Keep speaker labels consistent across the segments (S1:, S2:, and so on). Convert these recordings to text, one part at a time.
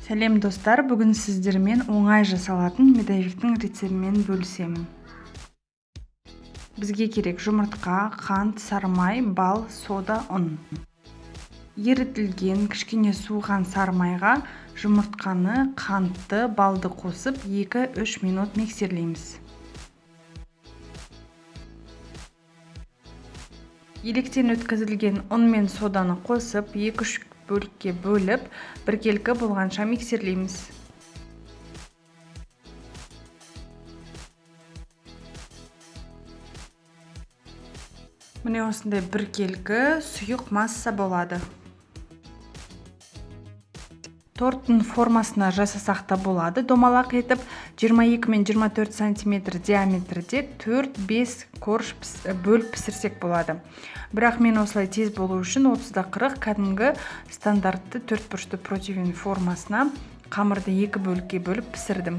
S1: Сәлем достар, бүгін сіздермен оңай жасалатын медовиктің рецептімен бөлісемін. Бізге керек жұмыртқа, қант, сары май, бал, сода, ұн. Ерітілген кішкене суыған сары майға жұмыртқаны, қантты, балды қосып 2-3 минут миксерлейміз. Електен өткізілген ұн мен соданы қосып 2-3 бөлікке бөліп, біркелкі болғанша миксерлейміз. Міне осындай біркелкі сұйық масса болады. Торттың формасына жасасақ та болады. Домалақ етіп 22 мен 24 см диаметрде 4-5 корж бөліп пісірсек болады. Бірақ мен осылай тез болу үшін 30-40 кәдімгі стандартты 4 бұрышты противень формасына қамырды 2 бөлікке бөліп пісірдім.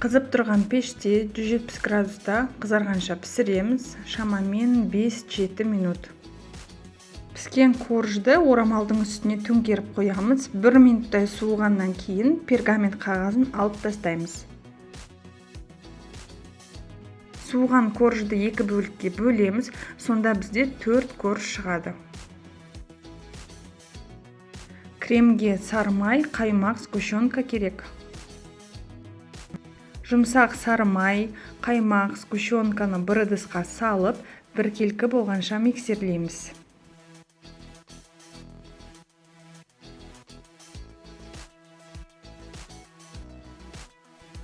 S1: Қызып тұрған пеште 170 градуста қызарғанша пісіреміз, шамамен 5-7 минут. Піскен коржды орамалдың үстіне төңкеріп қоямыз. 1 минуттай суығаннан кейін пергамент қағазын алып тастаймыз. Суыған коржды 2 бөлікке бөлеміз, сонда бізде 4 корж шығады. Кремге сары май, қаймақ, сгущенка керек. Жұмсақ сары май, қаймақ, сгущенканы бір ыдысқа салып, біркелкі болғанша миксерлейміз.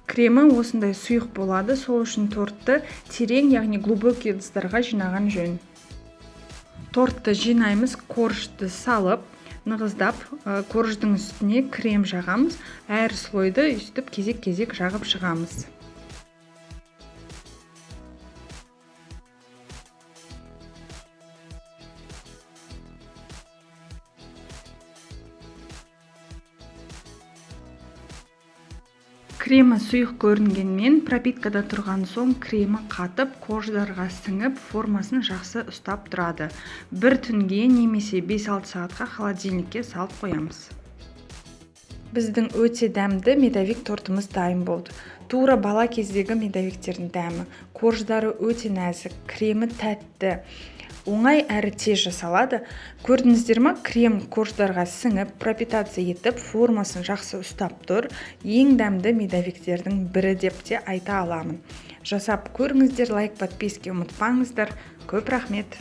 S1: Кремі осындай сұйық болады, сол үшін тортты терең, яғни глубокий ыдыстарға жинаған жөн. Тортты жинаймыз, коржды салып, нығыздап, корждың үстіне крем жағамыз, әр слойды үстіп кезек-кезек жағып шығамыз. Кремі сұйық көрінгенмен, пропиткада тұрған соң кремі қатып, корждарға сіңіп, формасын жақсы ұстап тұрады. Бір түнге немесе 5-6 сағатқа холодильникке салып қоямыз. Біздің өте дәмді медовик тортымыз дайын болды. Тура бала кездегі медовиктердің дәмі. Корждары өте нәзік, кремі тәтті. Оңай әрі тез жасалады. Көрдіңіздер ме? Крем корждарға сіңіп, пропитация етіп, формасын жақсы ұстап тұр. Ең дәмді медовиктердің бірі деп те айта аламын. Жасап көріңіздер, лайк, подписка ұмытпаңыздар. Көп рахмет.